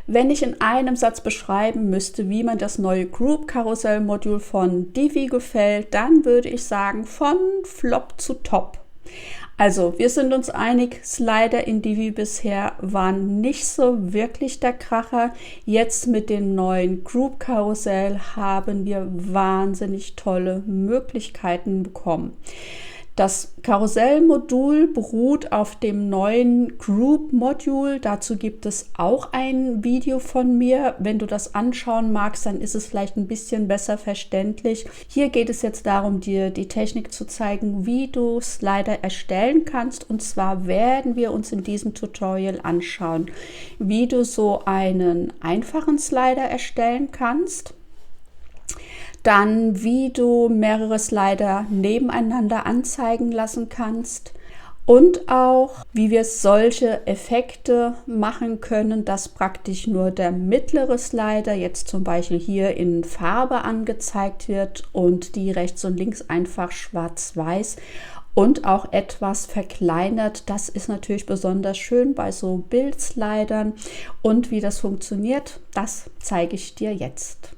Wenn ich in einem Satz beschreiben müsste, wie mir das neue Group-Karussell-Modul von Divi gefällt, dann würde ich sagen, von Flop zu Top. Also, wir sind uns einig, Slider in Divi bisher waren nicht so wirklich der Kracher. Jetzt mit dem neuen Group-Karussell haben wir wahnsinnig tolle Möglichkeiten bekommen. Das Karussellmodul beruht auf dem neuen Group-Modul. Dazu gibt es auch ein Video von mir. Wenn du das anschauen magst, dann ist es vielleicht ein bisschen besser verständlich. Hier geht es jetzt darum, dir die Technik zu zeigen, wie du Slider erstellen kannst. Und zwar werden wir uns in diesem Tutorial anschauen, wie du so einen einfachen Slider erstellen kannst. Dann, wie du mehrere Slider nebeneinander anzeigen lassen kannst und auch, wie wir solche Effekte machen können, dass praktisch nur der mittlere Slider jetzt zum Beispiel hier in Farbe angezeigt wird und die rechts und links einfach schwarz-weiß und auch etwas verkleinert. Das ist natürlich besonders schön bei so Bildslidern und wie das funktioniert, das zeige ich dir jetzt.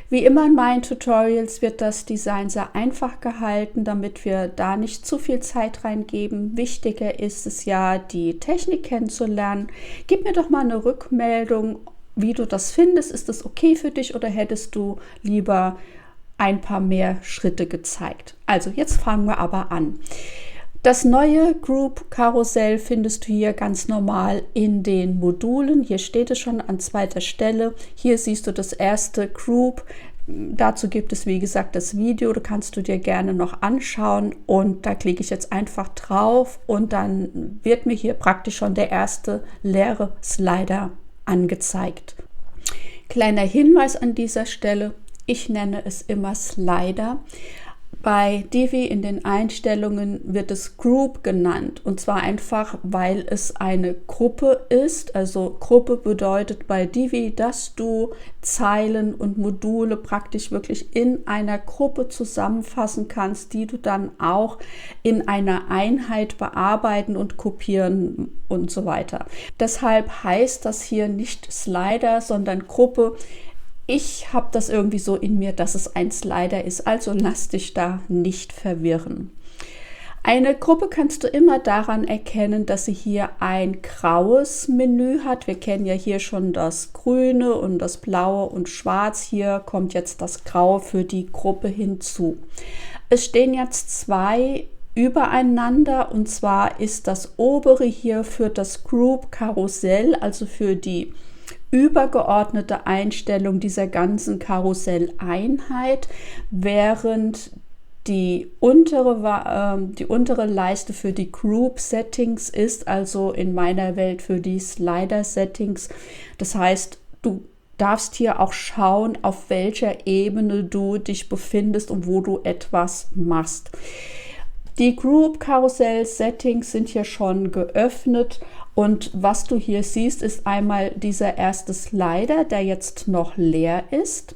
Wie immer in meinen Tutorials wird das Design sehr einfach gehalten, damit wir da nicht zu viel Zeit reingeben. Wichtiger ist es ja, die Technik kennenzulernen. Gib mir doch mal eine Rückmeldung, wie du das findest. Ist das okay für dich oder hättest du lieber ein paar mehr Schritte gezeigt? Also jetzt fangen wir aber an. Das neue Group-Karussell findest du hier ganz normal in den Modulen. Hier steht es schon an zweiter Stelle. Hier siehst du das erste Group. Dazu gibt es, wie gesagt, das Video. Das kannst du dir gerne noch anschauen. Und da klicke ich jetzt einfach drauf und dann wird mir hier praktisch schon der erste leere Slider angezeigt. Kleiner Hinweis an dieser Stelle. Ich nenne es immer Slider. Bei Divi in den Einstellungen wird es Group genannt und zwar einfach, weil es eine Gruppe ist. Also Gruppe bedeutet bei Divi, dass du Zeilen und Module praktisch wirklich in einer Gruppe zusammenfassen kannst, die du dann auch in einer Einheit bearbeiten und kopieren und so weiter. Deshalb heißt das hier nicht Slider, sondern Gruppe. Ich habe das irgendwie so in mir, dass es ein Slider ist, also lass dich da nicht verwirren. Eine Gruppe kannst du immer daran erkennen, dass sie hier ein graues Menü hat. Wir kennen ja hier schon das Grüne und das Blaue und Schwarz. Hier kommt jetzt das Graue für die Gruppe hinzu. Es stehen jetzt zwei übereinander und zwar ist das obere hier für das Group Karussell, also für die übergeordnete Einstellung dieser ganzen Karusselleinheit, während die untere Leiste für die Group Settings ist, also in meiner Welt für die Slider Settings. Das heißt, du darfst hier auch schauen, auf welcher Ebene du dich befindest und wo du etwas machst. Die Group Karussell Settings sind hier schon geöffnet und was du hier siehst, ist einmal dieser erste Slider, der jetzt noch leer ist.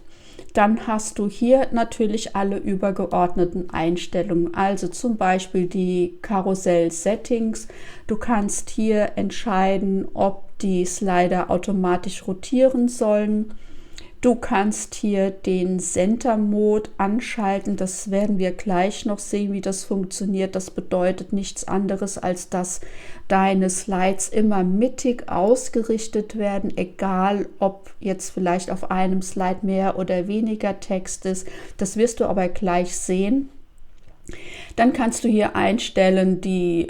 Dann hast du hier natürlich alle übergeordneten Einstellungen, also zum Beispiel die Karussell Settings. Du kannst hier entscheiden, ob die Slider automatisch rotieren sollen. Du kannst hier den Center Mode anschalten, das werden wir gleich noch sehen, wie das funktioniert. Das bedeutet nichts anderes, als dass deine Slides immer mittig ausgerichtet werden, egal ob jetzt vielleicht auf einem Slide mehr oder weniger Text ist. Das wirst du aber gleich sehen. Dann kannst du hier einstellen die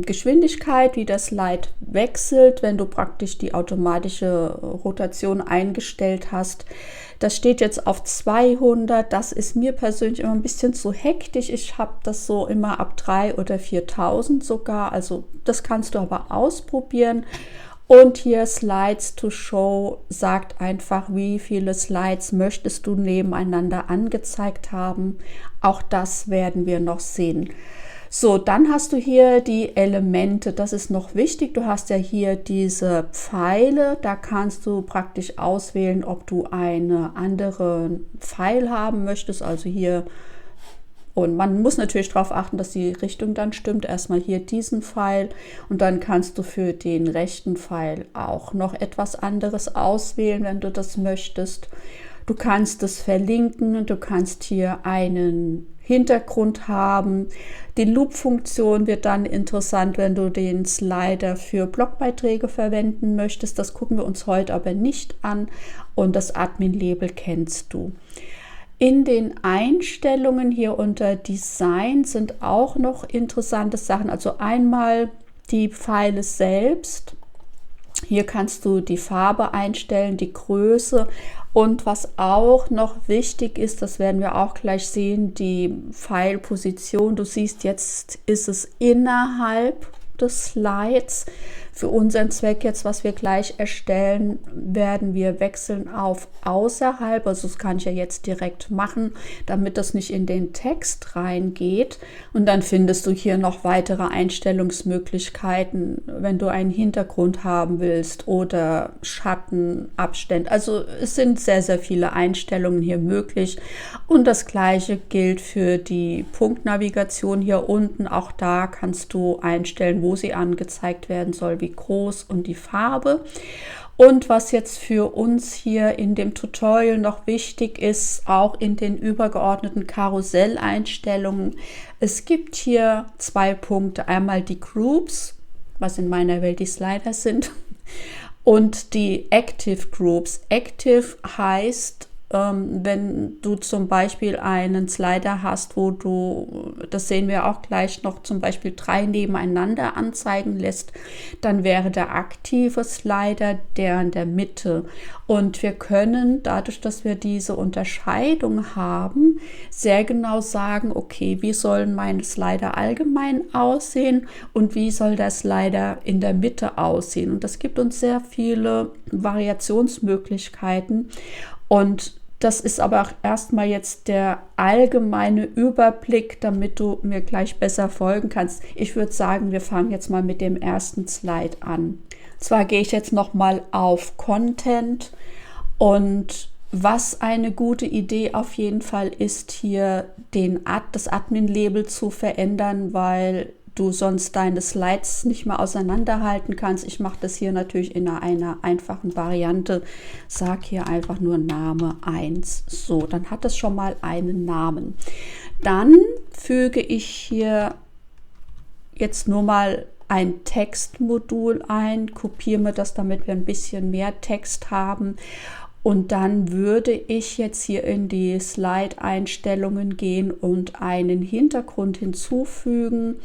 Geschwindigkeit, wie der Slide wechselt, wenn du praktisch die automatische Rotation eingestellt hast. Das steht jetzt auf 200. Das ist mir persönlich immer ein bisschen zu hektisch. Ich habe das so immer ab 3.000 oder 4.000 sogar. Also das kannst du aber ausprobieren. Und hier Slides to Show sagt einfach, wie viele Slides möchtest du nebeneinander angezeigt haben. Auch das werden wir noch sehen. So, dann hast du hier die Elemente. Das ist noch wichtig. Du hast ja hier diese Pfeile. Da kannst du praktisch auswählen, ob du eine andere Pfeil haben möchtest. Also hier Und man muss natürlich darauf achten, dass die Richtung dann stimmt. Erstmal hier diesen Pfeil und dann kannst du für den rechten Pfeil auch noch etwas anderes auswählen, wenn du das möchtest. Du kannst es verlinken, du kannst hier einen Hintergrund haben. Die Loop-Funktion wird dann interessant, wenn du den Slider für Blogbeiträge verwenden möchtest. Das gucken wir uns heute aber nicht an und das Admin-Label kennst du. In den Einstellungen hier unter Design sind auch noch interessante Sachen. Also einmal die Pfeile selbst. Hier kannst du die Farbe einstellen, die Größe und was auch noch wichtig ist, das werden wir auch gleich sehen, die Pfeilposition. Du siehst, jetzt ist es innerhalb des Slides. Für unseren Zweck jetzt, was wir gleich erstellen, werden wir wechseln auf außerhalb. Also das kann ich ja jetzt direkt machen, damit das nicht in den Text reingeht. Und dann findest du hier noch weitere Einstellungsmöglichkeiten, wenn du einen Hintergrund haben willst oder Schattenabstände. Also es sind sehr, sehr viele Einstellungen hier möglich. Und das gleiche gilt für die Punktnavigation hier unten. Auch da kannst du einstellen, wo sie angezeigt werden soll, wie groß und die Farbe. Und was jetzt für uns hier in dem Tutorial noch wichtig ist, auch in den übergeordneten Karusselleinstellungen, es gibt hier 2 Punkte. Einmal die Groups, was in meiner Welt die Slider sind, und die Active Groups. Active heißt, wenn du zum Beispiel einen Slider hast, wo du, das sehen wir auch gleich noch, zum Beispiel 3 nebeneinander anzeigen lässt, dann wäre der aktive Slider der in der Mitte. Und wir können, dadurch, dass wir diese Unterscheidung haben, sehr genau sagen, okay, wie sollen meine Slider allgemein aussehen und wie soll der Slider in der Mitte aussehen. Und das gibt uns sehr viele Variationsmöglichkeiten. Und das ist aber auch erstmal jetzt der allgemeine Überblick, damit du mir gleich besser folgen kannst. Ich würde sagen, wir fangen jetzt mal mit dem ersten Slide an. Zwar gehe ich jetzt nochmal auf Content und was eine gute Idee auf jeden Fall ist, hier das Admin-Label zu verändern, weil du sonst deine Slides nicht mehr auseinanderhalten kannst. Ich mache das hier natürlich in einer einfachen Variante. Sag hier einfach nur Name 1. So, dann hat das schon mal einen Namen. Dann füge ich hier jetzt nur mal ein Textmodul ein, kopiere mir das, damit wir ein bisschen mehr Text haben. Und dann würde ich jetzt hier in die Slide-Einstellungen gehen und einen Hintergrund hinzufügen.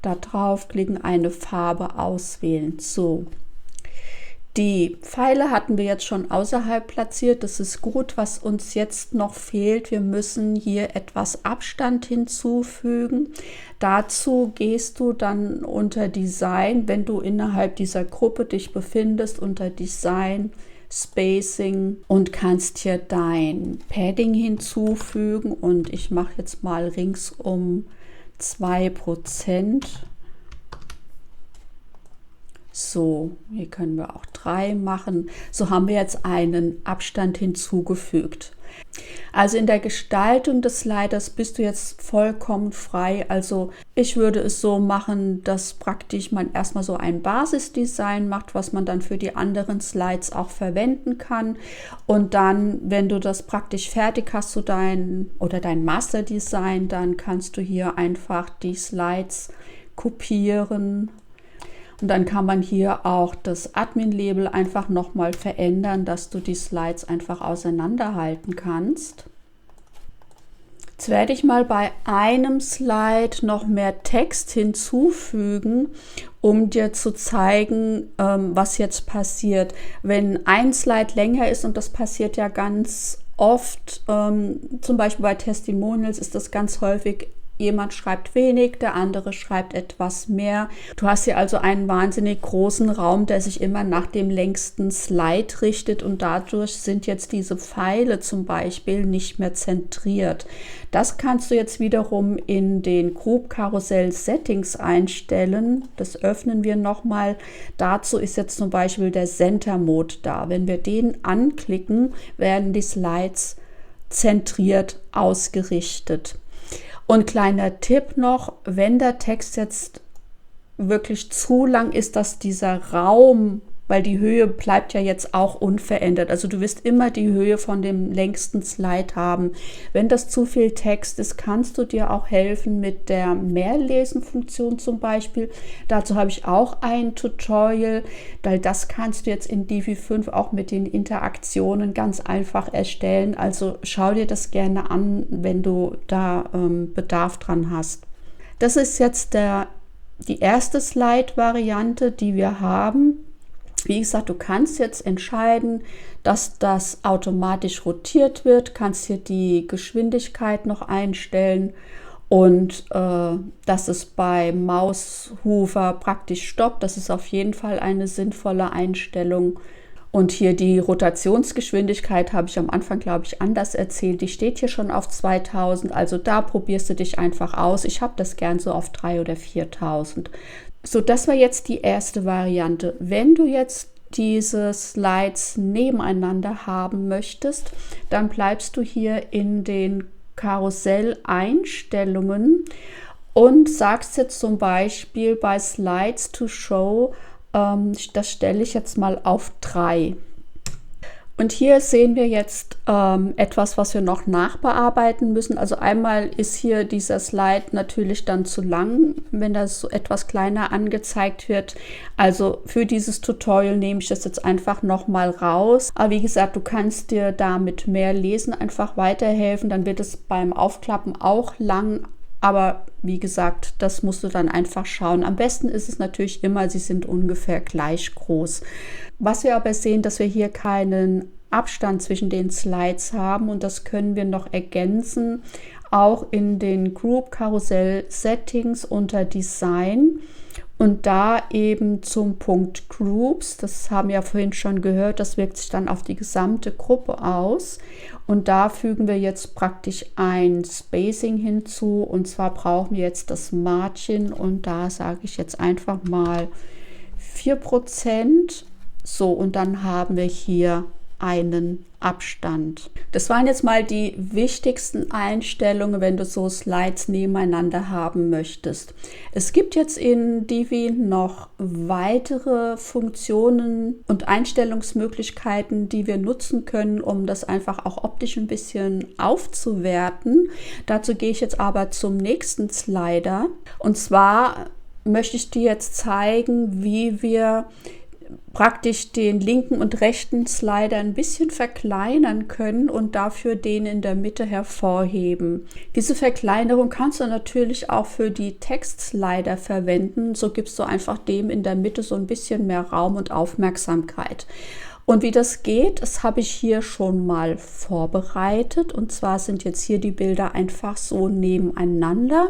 Da draufklicken, eine Farbe auswählen. So, die Pfeile hatten wir jetzt schon außerhalb platziert. Das ist gut. Was uns jetzt noch fehlt, wir müssen hier etwas Abstand hinzufügen. Dazu gehst du dann unter Design, wenn du innerhalb dieser Gruppe dich befindest, unter Design, Spacing und kannst hier dein Padding hinzufügen. Und ich mache jetzt mal ringsum 2%. So, hier können wir auch 3 machen. So haben wir jetzt einen Abstand hinzugefügt. Also in der Gestaltung des Sliders bist du jetzt vollkommen frei. Also ich würde es so machen, dass praktisch man erstmal so ein Basisdesign macht, was man dann für die anderen Slides auch verwenden kann. Und dann, wenn du das praktisch fertig hast, so dein Masterdesign, dann kannst du hier einfach die Slides kopieren. Und dann kann man hier auch das Admin-Label einfach nochmal verändern, dass du die Slides einfach auseinanderhalten kannst. Jetzt werde ich mal bei einem Slide noch mehr Text hinzufügen, um dir zu zeigen, was jetzt passiert. Wenn ein Slide länger ist, und das passiert ja ganz oft, zum Beispiel bei Testimonials ist das ganz häufig, jemand schreibt wenig, der andere schreibt etwas mehr. Du hast hier also einen wahnsinnig großen Raum, der sich immer nach dem längsten Slide richtet und dadurch sind jetzt diese Pfeile zum Beispiel nicht mehr zentriert. Das kannst du jetzt wiederum in den Group Karussell Settings einstellen. Das öffnen wir nochmal. Dazu ist jetzt zum Beispiel der Center Mode da. Wenn wir den anklicken, werden die Slides zentriert ausgerichtet. Und kleiner Tipp noch, wenn der Text jetzt wirklich zu lang ist, dass dieser Raum, weil die Höhe bleibt ja jetzt auch unverändert. Also du wirst immer die Höhe von dem längsten Slide haben. Wenn das zu viel Text ist, kannst du dir auch helfen mit der Mehrlesen-Funktion zum Beispiel. Dazu habe ich auch ein Tutorial, weil das kannst du jetzt in Divi 5 auch mit den Interaktionen ganz einfach erstellen. Also schau dir das gerne an, wenn du da Bedarf dran hast. Das ist jetzt die erste Slide-Variante, die wir haben. Wie gesagt, du kannst jetzt entscheiden, dass das automatisch rotiert wird, kannst hier die Geschwindigkeit noch einstellen und dass es bei Maushoover praktisch stoppt. Das ist auf jeden Fall eine sinnvolle Einstellung. Und hier die Rotationsgeschwindigkeit habe ich am Anfang, glaube ich, anders erzählt. Die steht hier schon auf 2000, also da probierst du dich einfach aus. Ich habe das gern so auf 3.000 oder 4.000. So, das war jetzt die erste Variante. Wenn du jetzt diese Slides nebeneinander haben möchtest, dann bleibst du hier in den Karussell-Einstellungen und sagst jetzt zum Beispiel bei Slides to Show, das stelle ich jetzt mal auf 3. Und hier sehen wir jetzt etwas, was wir noch nachbearbeiten müssen. Also einmal ist hier dieser Slide natürlich dann zu lang, wenn das so etwas kleiner angezeigt wird. Also für dieses Tutorial nehme ich das jetzt einfach noch mal raus. Aber wie gesagt, du kannst dir da mit mehr Lesen einfach weiterhelfen. Dann wird es beim Aufklappen auch lang. Aber wie gesagt, das musst du dann einfach schauen. Am besten ist es natürlich immer, sie sind ungefähr gleich groß. Was wir aber sehen, dass wir hier keinen Abstand zwischen den Slides haben und das können wir noch ergänzen, auch in den Group Karussell Settings unter Design und da eben zum Punkt Groups, das haben wir ja vorhin schon gehört, das wirkt sich dann auf die gesamte Gruppe aus und da fügen wir jetzt praktisch ein Spacing hinzu und zwar brauchen wir jetzt das Margin und da sage ich jetzt einfach mal 4%. So, und dann haben wir hier einen Abstand. Das waren jetzt mal die wichtigsten Einstellungen, wenn du so Slides nebeneinander haben möchtest. Es gibt jetzt in Divi noch weitere Funktionen und Einstellungsmöglichkeiten, die wir nutzen können, um das einfach auch optisch ein bisschen aufzuwerten. Dazu gehe ich jetzt aber zum nächsten Slider. Und zwar möchte ich dir jetzt zeigen, wie wir praktisch den linken und rechten Slider ein bisschen verkleinern können und dafür den in der Mitte hervorheben. Diese Verkleinerung kannst du natürlich auch für die Textslider verwenden. So gibst du einfach dem in der Mitte so ein bisschen mehr Raum und Aufmerksamkeit. Und wie das geht, das habe ich hier schon mal vorbereitet. Und zwar sind jetzt hier die Bilder einfach so nebeneinander.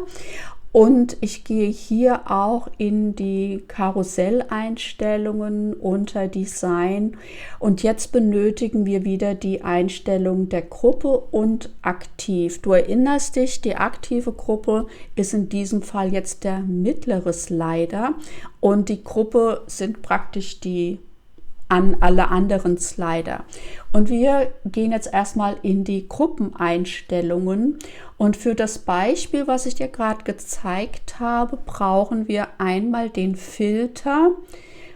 Und ich gehe hier auch in die Karusselleinstellungen unter Design und jetzt benötigen wir wieder die Einstellung der Gruppe und aktiv. Du erinnerst dich, die aktive Gruppe ist in diesem Fall jetzt der mittlere Slider und die Gruppe sind praktisch die an alle anderen Slider. Und wir gehen jetzt erstmal in die Gruppeneinstellungen und für das Beispiel, was ich dir gerade gezeigt habe, brauchen wir einmal den Filter,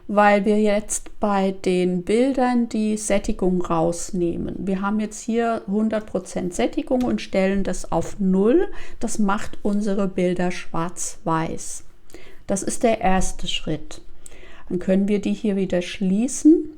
weil wir jetzt bei den Bildern die Sättigung rausnehmen. Wir haben jetzt hier 100% Sättigung und stellen das auf 0. Das macht unsere Bilder schwarz-weiß. Das ist der erste Schritt. Dann können wir die hier wieder schließen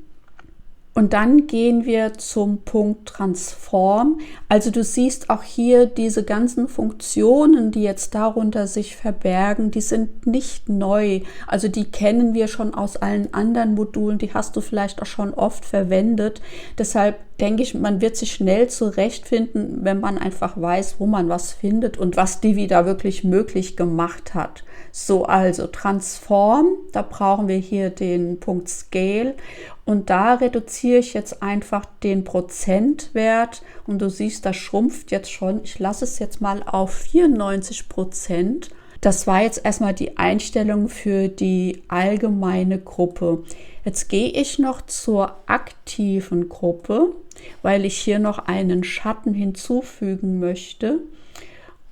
und dann gehen wir zum Punkt Transform. Also du siehst auch hier diese ganzen Funktionen, die jetzt darunter sich verbergen, die sind nicht neu. Also die kennen wir schon aus allen anderen Modulen, die hast du vielleicht auch schon oft verwendet. Deshalb denke ich, man wird sich schnell zurechtfinden, wenn man einfach weiß, wo man was findet und was Divi da wirklich möglich gemacht hat. So, also Transform, da brauchen wir hier den Punkt Scale und da reduziere ich jetzt einfach den Prozentwert und du siehst, das schrumpft jetzt schon. Ich lasse es jetzt mal auf 94%. Das war jetzt erstmal die Einstellung für die allgemeine Gruppe. Jetzt gehe ich noch zur aktiven Gruppe, weil ich hier noch einen Schatten hinzufügen möchte.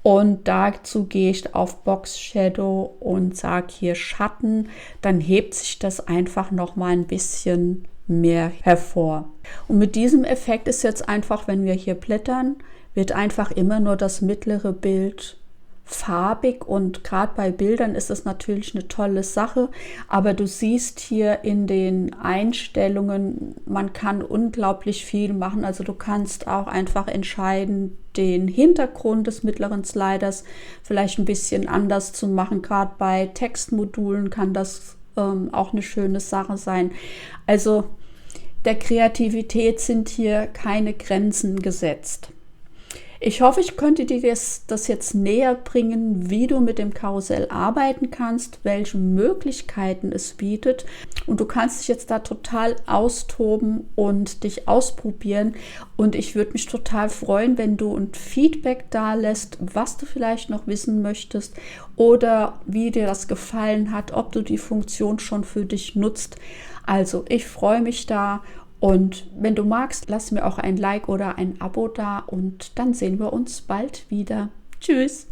Und dazu gehe ich auf Box Shadow und sage hier Schatten. Dann hebt sich das einfach noch mal ein bisschen mehr hervor. Und mit diesem Effekt ist jetzt einfach, wenn wir hier blättern, wird einfach immer nur das mittlere Bild farbig, und gerade bei Bildern ist es natürlich eine tolle Sache, aber du siehst hier in den Einstellungen, man kann unglaublich viel machen. Also du kannst auch einfach entscheiden, den Hintergrund des mittleren Sliders vielleicht ein bisschen anders zu machen. Gerade bei Textmodulen kann das auch eine schöne Sache sein. Also der Kreativität sind hier keine Grenzen gesetzt. Ich hoffe, ich könnte dir das jetzt näher bringen, wie du mit dem Karussell arbeiten kannst, welche Möglichkeiten es bietet. Und du kannst dich jetzt da total austoben und dich ausprobieren. Und ich würde mich total freuen, wenn du ein Feedback da lässt, was du vielleicht noch wissen möchtest oder wie dir das gefallen hat, ob du die Funktion schon für dich nutzt. Also ich freue mich da. Und wenn du magst, lass mir auch ein Like oder ein Abo da, und dann sehen wir uns bald wieder. Tschüss!